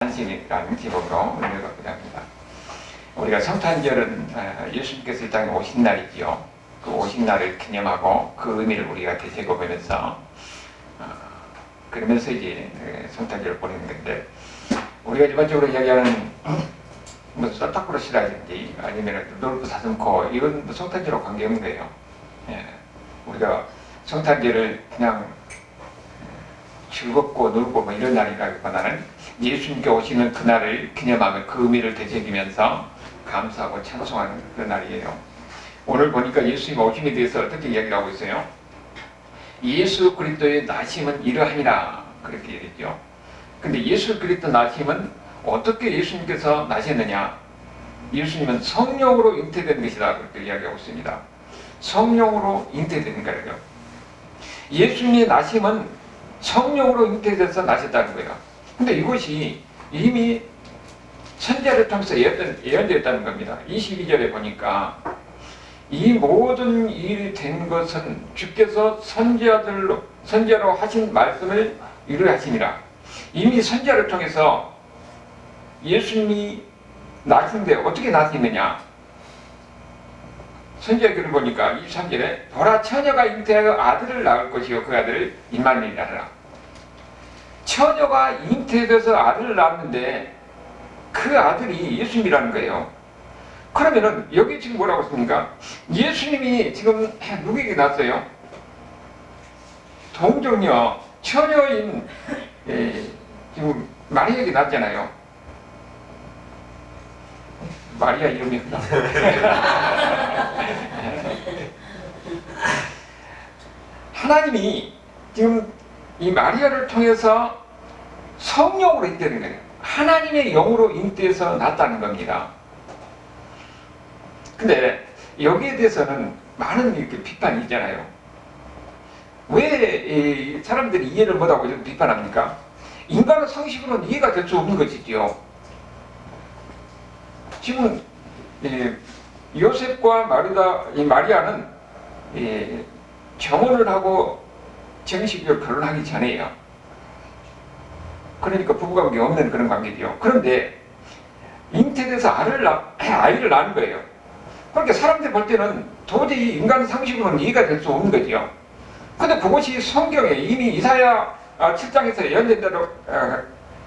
안식이라는 제목으로 은혜를 받고자 합니다. 우리가 성탄절은 예수님께서 이 땅에 오신 날이지요. 그 오신 날을 기념하고 그 의미를 우리가 되새겨보면서 그러면서 이제 성탄절을 보내는 건데, 우리가 일반적으로 이야기하는 뭐 산타크로스라든지 아니면 루돌프 사슴코, 이건 뭐 성탄절하고 관계없는 거예요. 우리가 성탄절을 그냥 즐겁고 놀고 뭐 이런 날이라기보다는 예수님께 오시는 그날을 기념하며 그 의미를 되새기면서 감사하고 찬송하는 그런 날이에요. 오늘 보니까 예수님 오심에 대해서 어떻게 이야기를 하고 있어요? 예수 그리스도의 나심은 이러하니라, 그렇게 얘기했죠. 근데 예수 그리스도 나심은 어떻게 예수님께서 나셨느냐? 예수님은 성령으로 잉태된 것이다, 그렇게 이야기하고 있습니다. 성령으로 잉태된 거예요. 예수님의 나심은 성령으로 잉태돼서 나셨다는 거예요. 근데 이것이 이미 선지자를 통해서 예언되었다는 겁니다. 22절에 보니까 이 모든 일이 된 것은 주께서 선지자로 하신 말씀을 이루하시니라. 이미 선지자를 통해서 예수님이 나신데 어떻게 나시느냐? 선지자 글을 보니까 23절에 보라, 처녀가 잉태하여 아들을 낳을 것이요 그 아들을 임마누엘이라 하라. 처녀가 잉태돼서 아들을 낳았는데 그 아들이 예수님이라는 거예요. 그러면은 여기 지금 뭐라고 했습니까? 예수님이 지금 누구에게 낳았어요? 동정녀 처녀인 지금 마리아에게 낳았잖아요. 마리아 이름이 흔하 하나님이 지금 이 마리아를 통해서 성령으로 잉태된 거예요. 하나님의 영으로 잉태해서 났다는 겁니다. 근데 여기에 대해서는 많은 이렇게 비판이 있잖아요. 왜 사람들이 이해를 못하고 이렇게 비판합니까? 인간의 상식으로는 이해가 될 수 없는 것이지요. 지금 요셉과 마리아는 정혼을 하고 정식으로 결혼하기 전에요. 그러니까 부부관계 없는 그런 관계지요. 그런데 잉태돼서 아이를 낳은 거예요. 그러니까 사람들이 볼 때는 도저히 인간 상식으로는 이해가 될 수 없는 거지요. 근데 그것이 성경에 이미 이사야 7장에서 예언된 대로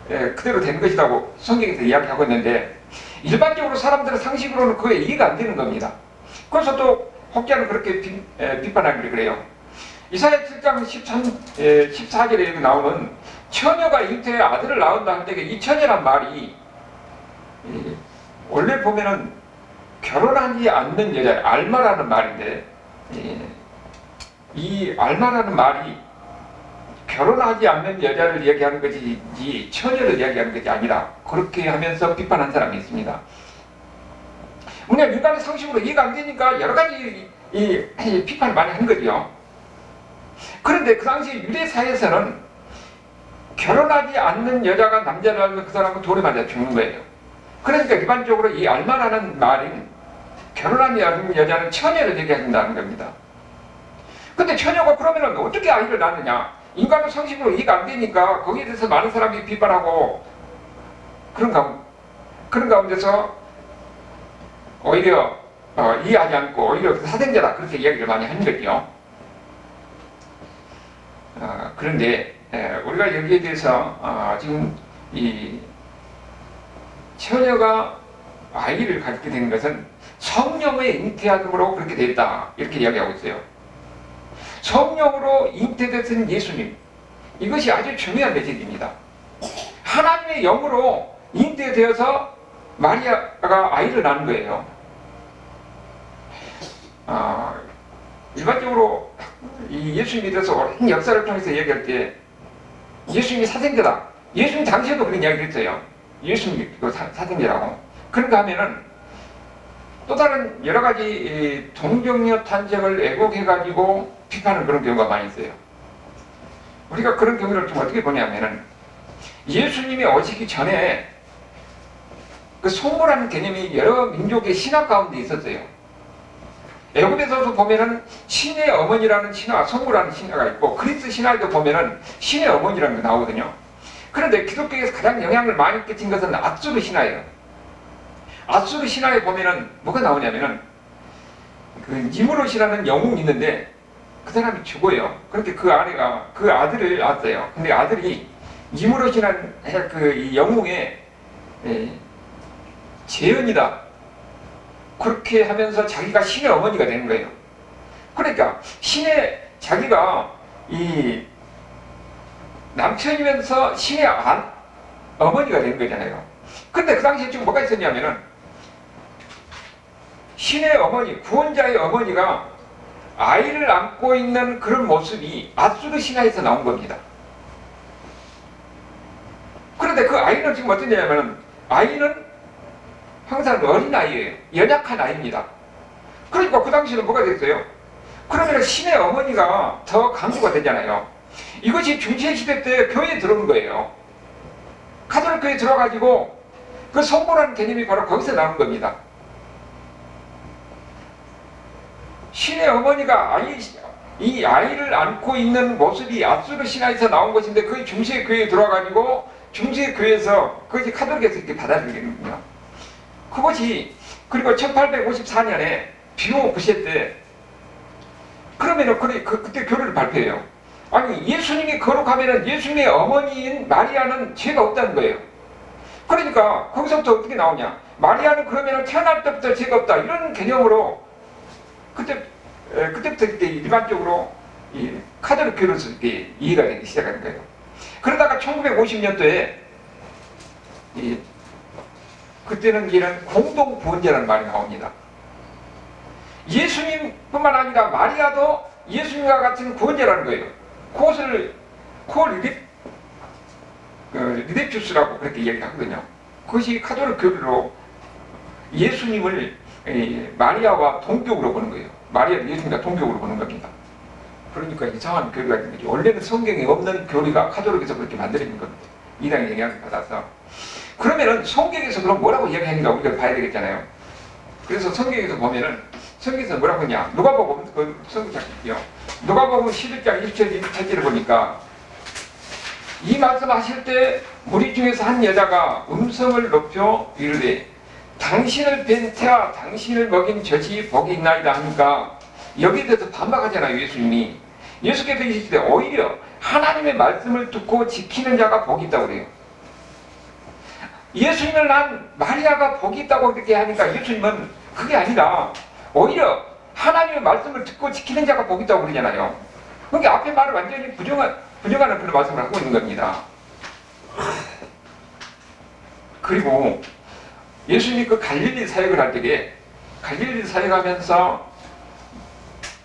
그대로 된 것이라고 성경에서 이야기하고 있는데, 일반적으로 사람들의 상식으로는 그게 이해가 안 되는 겁니다. 그래서 또 혹자는 그렇게 비판하기를 그래요. 이사야 7장 14절에 여기 나오는 처녀가 잉태해 아들을 낳은다 할 때 이 처녀란 말이 원래 보면은 결혼하지 않는 여자, 알마라는 말인데, 이 알마라는 말이 결혼하지 않는 여자를 이야기하는 것이지 처녀를 이야기하는 것이 아니라, 그렇게 하면서 비판한 사람이 있습니다. 그냥 인간의 상식으로 이해가 안 되니까 여러 가지 비판을 많이 한 거죠. 그런데 그 당시 유대 사회에서는 결혼하지 않는 여자가 남자를 알면 그 사람은 돌에 맞아 죽는 거예요. 그러니까 일반적으로 이 알마라는 말인 결혼하지 않는 여자는 처녀를 얘기한다는 겁니다. 근데 처녀가 그러면 어떻게 아이를 낳느냐? 인간의 상식으로 이해가 안 되니까 거기에 대해서 많은 사람이 비판하고 그런 가운데서 오히려 이해하지 않고 오히려 사생자다, 그렇게 이야기를 많이 하는 거죠. 그런데 우리가 여기에 대해서 지금 이 처녀가 아이를 갖게 된 것은 성령의 잉태함으로 그렇게 됐다, 이렇게 이야기하고 있어요. 성령으로 잉태되신 예수님, 이것이 아주 중요한 메시지입니다. 하나님의 영으로 잉태되어서 마리아가 아이를 낳은 거예요. 일반적으로 이 예수님에 대해서 오랜 역사를 통해서 얘기할 때 예수님이 사생자다, 예수님 당시에도 그런 이야기를 했어요. 예수님이 사생자라고. 그런가 하면은 또 다른 여러 가지 동정녀 탄생을 왜곡해가지고 비판하는 그런 경우가 많이 있어요. 우리가 그런 경우를 좀 어떻게 보냐면은, 예수님이 오시기 전에 그 성모라는 개념이 여러 민족의 신화 가운데 있었어요. 애굽에서도 보면은 신의 어머니라는 신화, 성모라는 신화가 있고, 그리스 신화에도 보면은 신의 어머니라는 게 나오거든요. 그런데 기독교에서 가장 영향을 많이 끼친 것은 아수르 신화예요. 아수르 신화에 보면은 뭐가 나오냐면은 그 니무롯이라는 영웅이 있는데 그 사람이 죽어요. 그런데 그 아내가 그 아들을 낳았어요. 근데 아들이 니무롯이라는 그 영웅의 재현이다. 그렇게 하면서 자기가 신의 어머니가 되는 거예요. 그러니까 신의 자기가 이 남편이면서 신의 어머니가 된 거잖아요. 근데 그 당시에 지금 뭐가 있었냐면은 신의 어머니, 구원자의 어머니가 아이를 안고 있는 그런 모습이 아수르 신화에서 나온 겁니다. 그런데 그 아이는 지금 어떠냐면 아이는 항상 어린 아이예요. 연약한 아이입니다. 그러니까 그 당시에는 뭐가 됐어요? 그러면 신의 어머니가 더 강조가 되잖아요. 이것이 중세시대 때 교회에 들어온 거예요. 가톨릭 교회에 들어가지고 그 성모라는 개념이 바로 거기서 나온 겁니다. 신의 어머니가 이 아이를 안고 있는 모습이 아수르 신화에서 나온 것인데 그게 중세 교회에 들어와가지고 중세 교회에서 그것이 카톨릭에서 이렇게 받아들이는군요. 그것이 그리고 1854년에 비오 부셰 때 그러면은 그때 교리를 발표해요. 아니 예수님이 거룩하면은 예수님의 어머니인 마리아는 죄가 없다는 거예요. 그러니까 거기서부터 어떻게 나오냐? 마리아는 그러면은 태어날 때부터 죄가 없다 이런 개념으로 그때부터 일반적으로 이 카톨릭 교로서 이렇게 이해가 되기 시작하는 거예요. 그러다가 1950년도에 그때는 이런 공동 구원자라는 말이 나옵니다. 예수님뿐만 아니라 마리아도 예수님과 같은 구원자라는 거예요. 그것을 리데큐스라고 그렇게 이야기하거든요. 그것이 카톨릭 교리로 예수님을 마리아와 동격으로 보는 거예요. 마리아를 예수님과 동격으로 보는 겁니다. 그러니까 이상한 교리가 있는 거죠. 원래는 성경에 없는 교리가 카톨릭에서 그렇게 만들어진 겁니다. 이단의 영향을 받아서. 그러면은 성경에서 그럼 뭐라고 이야기하는가 우리가 봐야 되겠잖아요. 그래서 성경에서 보면은 성경에서 뭐라고 하냐? 누가복음 그 성경 찾기요. 누가복음 11장 27절을 보니까 이 말씀하실 때 무리 중에서 한 여자가 음성을 높여 이르되 당신을 뵌 태아 당신을 먹인 젖이 복이 있나이다 하니까 여기에 대해서 반박하잖아요. 예수님이. 예수께서 이르시되 오히려 하나님의 말씀을 듣고 지키는 자가 복이 있다고 그래요. 예수님을 난 마리아가 복이 있다고 그렇게 하니까 예수님은 그게 아니라 오히려 하나님의 말씀을 듣고 지키는 자가 복이 있다고 그러잖아요. 그러니까 앞에 말을 완전히 부정하는 그런 말씀을 하고 있는 겁니다. 그리고 예수님이 그 갈릴리 사역을 할 때에 갈릴리 사역하면서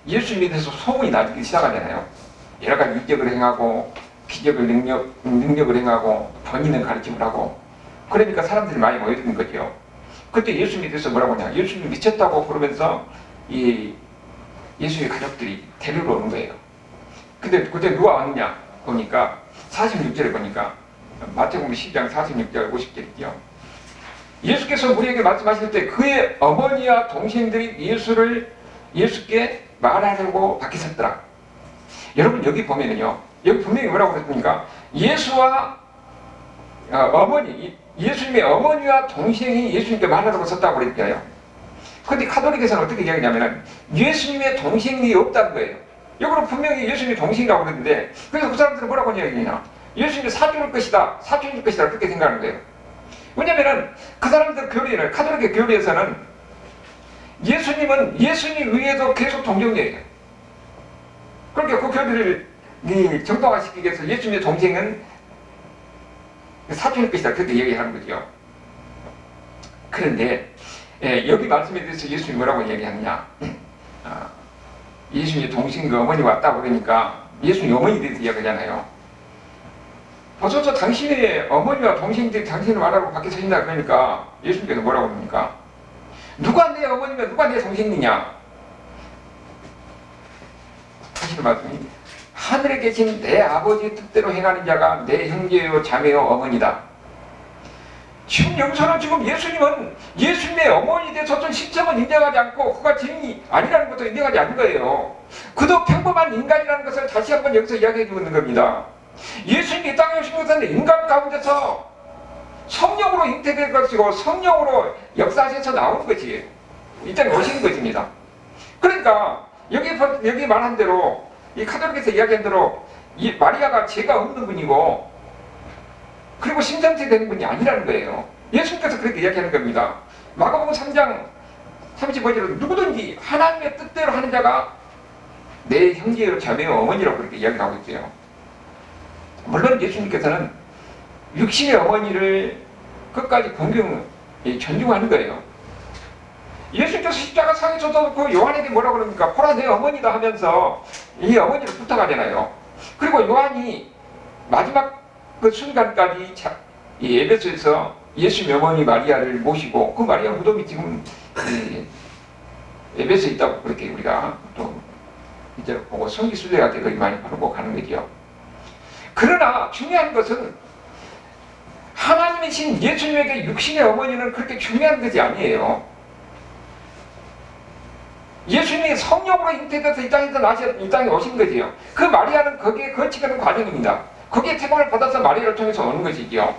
예수님에 대해서 소문이 나기 시작하잖아요. 여러 가지 이적을 행하고 기적을 능력을 행하고 번이는 가르침을 하고 그러니까 사람들이 많이 모여드는 거죠. 그때 예수님에 대해서 뭐라고 하냐? 예수님 미쳤다고 그러면서 이 예수의 가족들이 데리러 오는 거예요. 근데 그때 누가 왔느냐? 보니까 46절에 보니까 마태복음 10장 46절 50절이요. 예수께서 우리에게 말씀하실 때 그의 어머니와 동생들이 예수께 말하려고 밖에 섰더라. 여러분 여기 보면은요. 여기 분명히 뭐라고 그랬습니까? 예수와 예수님의 어머니와 동생이 예수님께 말하려고 섰다고 그랬잖아요. 그런데 카톨릭에서는 어떻게 이야기하냐면 예수님의 동생이 없다는 거예요. 여기로 분명히 예수님의 동생이라고 그랬는데 그래서 그 사람들은 뭐라고 이야기하냐? 예수님이 사촌일 것이다. 사촌일 것이다. 그렇게 생각하는 거예요. 왜냐면은 그 사람들 교리는 카톨릭의 교리에서는 예수님은 예수님 위에도 계속 동정이에요. 그러니까 그 교리를 정당화시키기 위해서 예수님의 동생은 사촌일 것이다. 그렇게 얘기하는 거죠. 그런데 여기 말씀에 대해서 예수님이 뭐라고 이야기하느냐? 예수님의 동생과 어머니가 왔다고 그러니까 예수님이 어머니에 대해서 이야기하잖아요. 벌써 당신의 어머니와 동생들이 당신을 말하고 밖에 서 있나 그러니까 예수님께서 뭐라고 합니까? 누가 내 어머니며 누가 내 동생이냐? 하시는 말씀이 하늘에 계신 내 아버지의 뜻대로 행하는 자가 내 형제요 자매요 어머니다. 지금 여기서는 지금 예수님은 예수님의 어머니에 대해서 어떤 신점은 인정하지 않고 그가 죄인이 아니라는 것도 인정하지 않는 거예요. 그도 평범한 인간이라는 것을 다시 한번 여기서 이야기해 주고 있는 겁니다. 예수님이 이 땅에 오신 것은 인간 가운데서 성령으로 잉태된 것이고 성령으로 역사하셔서 나오는 것이에요. 이 땅에 오신 것입니다. 그러니까 여기 말한 대로 이 카톨릭에서 이야기한 대로 이 마리아가 죄가 없는 분이고 그리고 신장체 되는 분이 아니라는 거예요. 예수님께서 그렇게 이야기하는 겁니다. 마가복음 3장 35절에 누구든지 하나님의 뜻대로 하는 자가 내 형제요 자매요 어머니라고 그렇게 이야기하고 있어요. 물론 예수님께서는 육신의 어머니를 끝까지 존중하는 거예요. 예수님께서 십자가 상에서도 그 요한에게 뭐라고 그럽니까? 보라 내 어머니다 하면서 이 어머니를 부탁하잖아요. 그리고 요한이 마지막 그 순간까지 이 에베소에서 예수님의 어머니 마리아를 모시고 그 마리아 무덤이 지금 에베소에 있다고 그렇게 우리가 또 이제 보고 성기순례가 되게 많이 바르고 가는 거죠. 그러나 중요한 것은 하나님이신 예수님에게 육신의 어머니는 그렇게 중요한 것이 아니에요. 예수님이 성령으로 잉태돼서 이 땅에 오신 거지요. 그 마리아는 거기에 거치가는 과정입니다. 거기에 태반을 받아서 마리아를 통해서 오는 것이지요.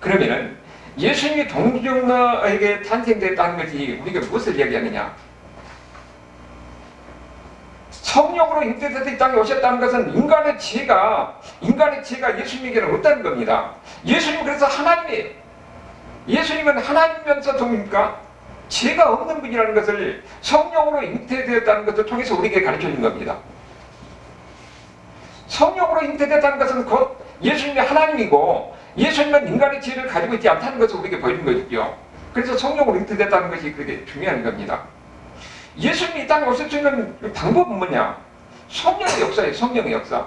그러면은 예수님이 동정녀에게 탄생됐다는 것이 우리가 무엇을 이야기하느냐? 성령으로 잉태돼서 이 땅에 오셨다는 것은 인간의 지혜가 예수님에게는 없다는 겁니다. 예수님은 그래서 하나님이에요. 예수님은 하나님이면서 동입니까? 죄가 없는 분이라는 것을 성령으로 잉태되었다는 것을 통해서 우리에게 가르쳐준 겁니다. 성령으로 잉태되었다는 것은 곧 예수님이 하나님이고 예수님은 인간의 지혜를 가지고 있지 않다는 것을 우리에게 보여준 것이죠. 그래서 성령으로 잉태됐다는 것이 그게 중요한 겁니다. 예수님이 이 땅에 오실 수 있는 방법은 뭐냐? 성령의 역사예요. 성령의 역사.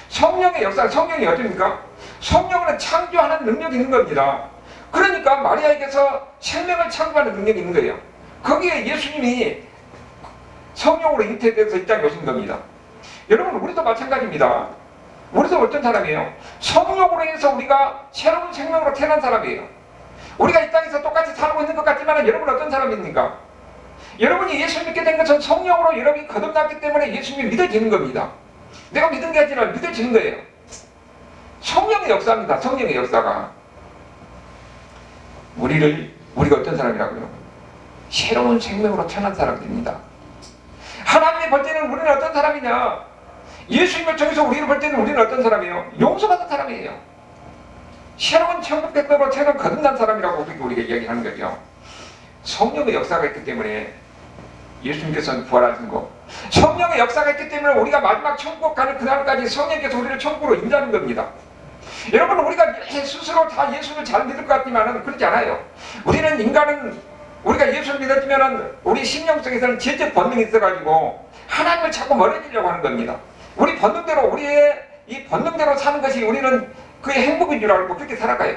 성령의 역사, 성령이 어딥니까? 성령은 창조하는 능력이 있는 겁니다. 그러니까 마리아에게서 생명을 창조하는 능력이 있는 거예요. 거기에 예수님이 성령으로 잉태돼서 이 땅에 오신 겁니다. 여러분, 우리도 마찬가지입니다. 우리도 어떤 사람이에요? 성령으로 해서 우리가 새로운 생명으로 태어난 사람이에요. 우리가 이 땅에서 똑같이 살고 있는 것 같지만 여러분 어떤 사람입니까? 여러분이 예수 믿게 된 것은 성령으로 여러분이 거듭났기 때문에 예수님이 믿어지는 겁니다. 내가 믿은 게 아니라 믿어지는 거예요. 성령의 역사입니다. 성령의 역사가. 우리가 어떤 사람이라고요? 새로운 생명으로 태어난 사람들입니다. 하나님이 볼 때는 우리는 어떤 사람이냐? 예수님을 통해서 우리를 볼 때는 우리는 어떤 사람이에요? 용서받은 사람이에요. 새로운 천국 백성으로 태어난 거듭난 사람이라고 우리가 이야기하는 거죠. 성령의 역사가 있기 때문에 예수님께서는 부활하신 거, 성령의 역사가 있기 때문에 우리가 마지막 천국 가는 그날까지 성령께서 우리를 천국으로 인도하는 겁니다. 여러분, 우리가 스스로 다 예수를 잘 믿을 것 같지만 그렇지 않아요. 우리가 예수를 믿었지만 우리 심령 속에서는 죄적 본능이 있어가지고 하나님을 자꾸 멀어지려고 하는 겁니다. 우리 본능대로, 우리의 이 본능대로 사는 것이 우리는 그의 행복인 줄 알고 그렇게 살아가요.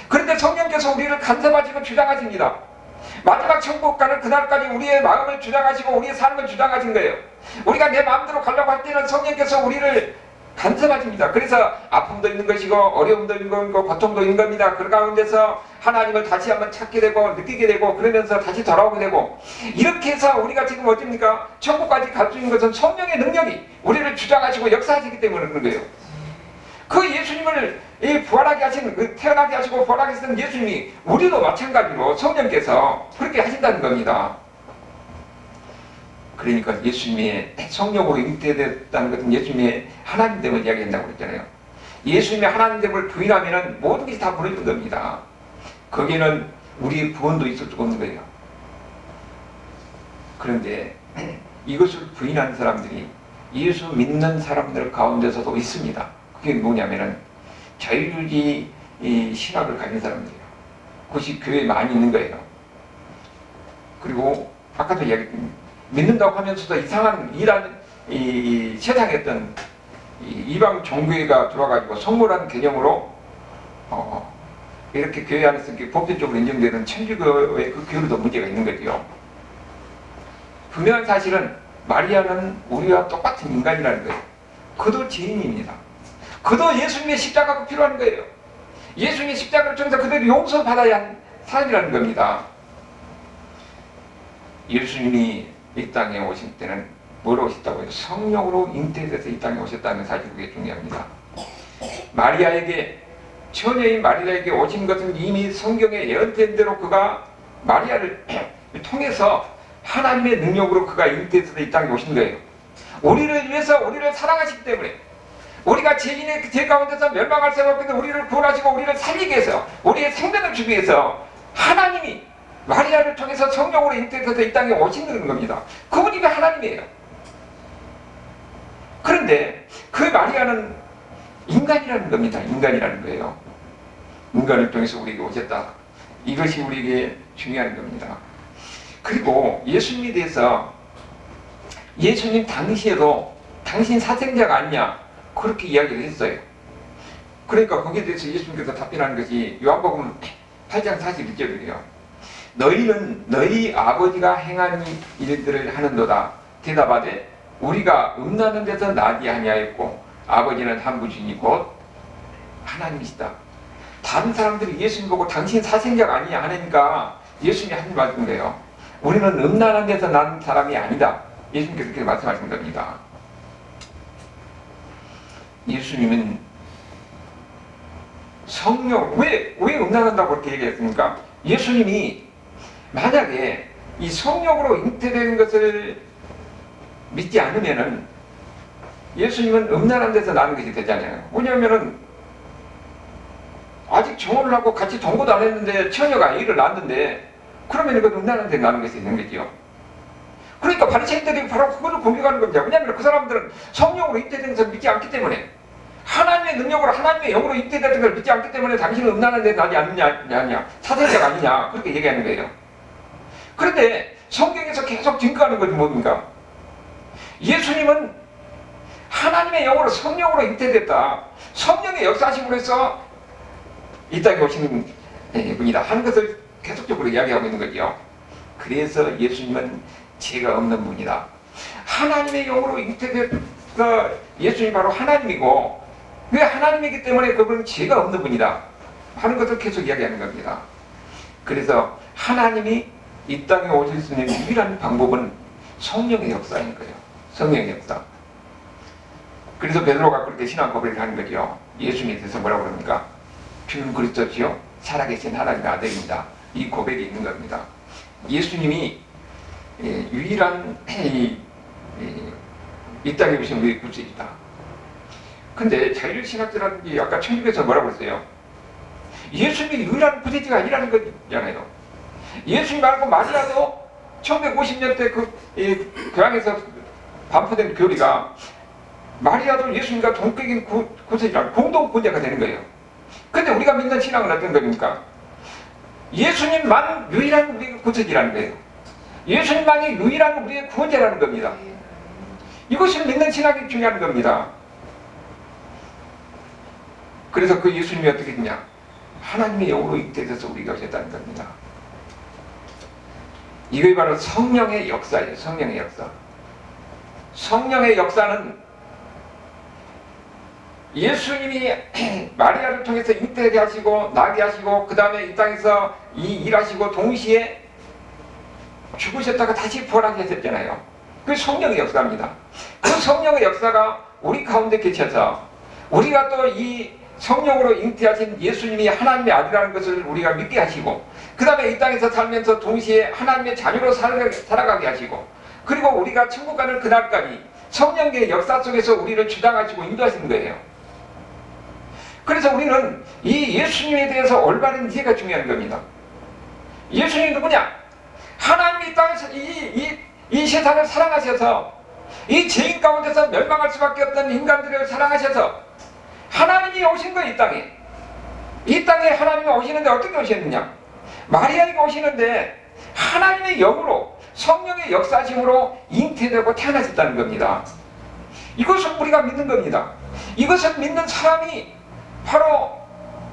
그런데 성령께서 우리를 간섭하시고 주장하십니다. 마지막 천국 가는 그날까지 우리의 마음을 주장하시고 우리의 삶을 주장하신 거예요. 우리가 내 마음대로 가려고 할 때는 성령께서 우리를 간섭하십니다. 그래서 아픔도 있는 것이고 어려움도 있는 것이고 고통도 있는 겁니다. 그 가운데서 하나님을 다시 한번 찾게 되고 느끼게 되고 그러면서 다시 돌아오게 되고, 이렇게 해서 우리가 지금 어떻습니까? 천국까지 갈 수 있는 것은 성령의 능력이 우리를 주장하시고 역사하시기 때문에 그런 거예요. 그 예수님을 부활하게 하신, 태어나게 하시고 부활하게 하신 예수님이 우리도 마찬가지로 성령께서 그렇게 하신다는 겁니다. 그러니까 예수님의 성령으로 잉태됐다는 것은 예수님의 하나님됨을 이야기한다고 그랬잖아요. 예수님의 하나님됨을 부인하면 모든 것이 다 무너진 겁니다. 거기는 우리의 구원도 있을 수가 없는 거예요. 그런데 이것을 부인하는 사람들이 예수 믿는 사람들 가운데서도 있습니다. 그게 뭐냐면은 자유주의 신학을 가진 사람들이에요. 그것이 교회에 많이 있는 거예요. 그리고 아까도 이야기했던 믿는다고 하면서도 이상한 이 세상에 어떤 이방 종교회가 들어와가지고 성모라는 개념으로 이렇게 교회 안에서 이렇게 보편적으로 인정되는 천주교의 그 교류도 문제가 있는 거죠. 분명한 사실은 마리아는 우리와 똑같은 인간이라는 거예요. 그도 죄인입니다. 그도 예수님의 십자가가 필요한 거예요. 예수님의 십자가를 통해서 그들이 용서받아야 하는 사람이라는 겁니다. 예수님이 이 땅에 오실 때는 뭐로 오셨다고요? 성령으로 잉태돼서 이 땅에 오셨다는 사실이 그게 중요합니다. 마리아에게, 처녀인 마리아에게 오신 것은 이미 성경에 예언된 대로 그가 마리아를 통해서 하나님의 능력으로 그가 잉태돼서 이 땅에 오신 거예요. 우리를 위해서, 우리를 사랑하시기 때문에, 우리가 죄인의 죄 가운데서 멸망할 수 없는데 우리를 구원하시고 우리를 살리기 위해서, 우리의 생명을 주기 위해서 하나님이 마리아를 통해서 성령으로 잉태돼서 이 땅에 오시는 겁니다. 그분이 하나님이에요. 그런데 그 마리아는 인간이라는 겁니다. 인간이라는 거예요. 인간을 통해서 우리에게 오셨다. 이것이 우리에게 중요한 겁니다. 그리고 예수님에 대해서, 예수님 당시에도 당신 사생자가 아니냐 그렇게 이야기를 했어요. 그러니까 거기에 대해서 예수님께서 답변하는 것이 요한복음 8장 41절이에요. 너희는 너희 아버지가 행한 일들을 하는도다. 대답하되 우리가 음란한 데서 나지 아니하였고 아버지는 한 분이니 곧 하나님이시다. 다른 사람들이 예수님 보고 당신 사생자가 아니냐 하니까 예수님이 하는 말씀이에요. 우리는 음란한 데서 난 사람이 아니다. 예수님께서 그렇게 말씀하신 겁니다. 예수님은 성령, 왜 음란한다고 그렇게 얘기했습니까? 예수님이 만약에 이 성령으로 잉태되는 것을 믿지 않으면은 예수님은 음란한 데서 나는 것이 되잖아요. 왜냐하면은 아직 정혼을 하고 같이 동거도 안 했는데 처녀가 아이를 낳았는데 그러면 이건 음란한 데 나는 것이 되는 거죠. 그러니까 바리새인들이 바로 그거를 공격하는 겁니다. 왜냐하면 그 사람들은 성령으로 잉태된 것을 믿지 않기 때문에, 하나님의 능력으로, 하나님의 영으로 잉태된 것을 믿지 않기 때문에 당신은 음란한 데 나지 않느냐, 사생자가 아니냐 그렇게 얘기하는 거예요. 그런데 성경에서 계속 증거하는 것이 뭡니까? 예수님은 하나님의 영으로, 성령으로 잉태됐다. 성령의 역사심으로 해서 이 땅에 오시는 분이다 하는 것을 계속적으로 이야기하고 있는 거죠. 그래서 예수님은 죄가 없는 분이다. 하나님의 영으로 잉태된 예수님이 바로 하나님이고, 왜 하나님이기 때문에 그분은 죄가 없는 분이다 하는 것을 계속 이야기하는 겁니다. 그래서 하나님이 이 땅에 오실 수 있는 유일한 방법은 성령의 역사인 거예요. 성령의 역사. 그래서 베드로가 그렇게 신앙 고백을 하는 거죠. 예수님에 대해서 뭐라고 그럽니까? 주는 그리스도시요 살아계신 하나님의 아들입니다. 이 고백이 있는 겁니다. 예수님이 유일한 이 땅에 오신 우리의 구주이다. 근데 자율신학자라는 게 아까 천주교에서 뭐라고 했어요? 예수님이 유일한 구주가 아니라는 거잖아요. 예수님 말고 마리아도 1950년대 그 교황에서 반포된 교리가 마리아도 예수님과 동격인 구세주라 공동 구제가 되는 거예요. 근데 우리가 믿는 신앙은 어떤 겁니까? 예수님만 유일한 우리의 구세주라는 거예요. 예수님만이 유일한 우리의 구원자라는 겁니다. 이것을 믿는 신앙이 중요한 겁니다. 그래서 그 예수님이 어떻게 했냐? 하나님의 영으로 잉태돼서 우리가 오셨다는 겁니다. 이게 바로 성령의 역사예요. 성령의 역사. 성령의 역사는 예수님이 마리아를 통해서 잉태하게 하시고 나게 하시고 그 다음에 이 땅에서 이 일하시고 동시에 죽으셨다가 다시 부활하게 하셨잖아요. 그 성령의 역사입니다. 그 성령의 역사가 우리 가운데 계셔서 우리가 또 이 성령으로 잉태하신 예수님이 하나님의 아들이라는 것을 우리가 믿게 하시고 그 다음에 이 땅에서 살면서 동시에 하나님의 자녀로 살아가게 하시고 그리고 우리가 천국 가는 그날까지 성령의 역사 속에서 우리를 주장하시고 인도하시는 거예요. 그래서 우리는 이 예수님에 대해서 올바른 이해가 중요한 겁니다. 예수님이 누구냐? 하나님이 이 땅에서 이 세상을 사랑하셔서 이 죄인 가운데서 멸망할 수밖에 없던 인간들을 사랑하셔서 하나님이 오신 거예요. 이 땅에 하나님이 오시는데 어떻게 오셨느냐? 마리아가 오시는데 하나님의 영으로 성령의 역사심으로 잉태되고 태어나셨다는 겁니다. 이것을 우리가 믿는 겁니다. 이것을 믿는 사람이 바로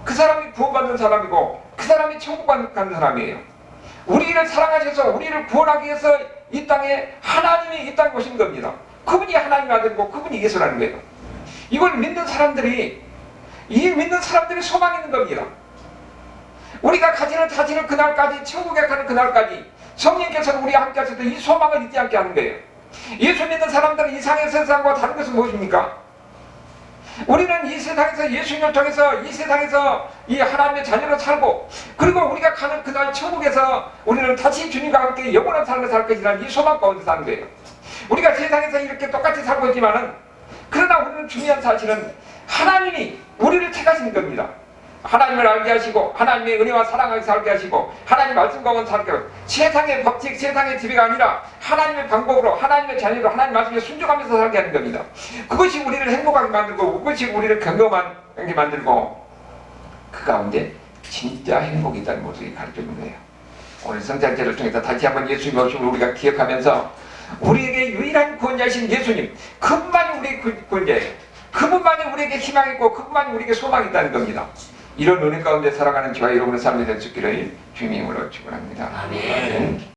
그 사람이 구원받는 사람이고 그 사람이 천국 가는 사람이에요. 우리를 사랑하셔서 우리를 구원하기 위해서 이 땅에 하나님이 이 땅에 오신 겁니다. 그분이 하나님의 아들이고 그분이 예수라는 거예요. 이걸 믿는 사람들이 소망이 있는 겁니다. 우리가 가지는 자신을 그날까지 천국에 가는 그날까지 성령께서는 우리와 함께 하셔서 이 소망을 잊지 않게 하는 거예요. 예수 믿는 사람들은 이상의 세상과 다른 것은 무엇입니까? 우리는 이 세상에서 예수님을 통해서 이 세상에서 이 하나님의 자녀로 살고, 그리고 우리가 가는 그날 천국에서 우리는 다시 주님과 함께 영원한 삶을 살 것이라는 이 소망 가운데 사는 거예요. 우리가 세상에서 이렇게 똑같이 살고 있지만은, 그러나 우리는 중요한 사실은 하나님이 우리를 택하신 겁니다. 하나님을 알게 하시고 하나님의 은혜와 사랑을 살게 하시고 하나님 말씀 가운데 살게 하고, 세상의 법칙, 세상의 지배가 아니라 하나님의 방법으로, 하나님의 자녀로 하나님 말씀에 순종하면서 살게 하는 겁니다. 그것이 우리를 행복하게 만들고, 그것이 우리를 경험하게 만들고, 그 가운데 진짜 행복이 있다는 것을 가르쳐주는 거예요. 오늘 성찬제를 통해서 다시 한번 예수님 오심을 우리가 기억하면서 우리에게 유일한 구원자이신 예수님, 그분만이 우리의 구원자예요. 그분만이 우리에게 희망이 있고 그분만이 우리에게 소망이 있다는 겁니다. 이런 은혜 가운데 살아가는 저와 여러분의 삶이 될 수 있기를 주님의 이름으로 축원합니다. 아멘.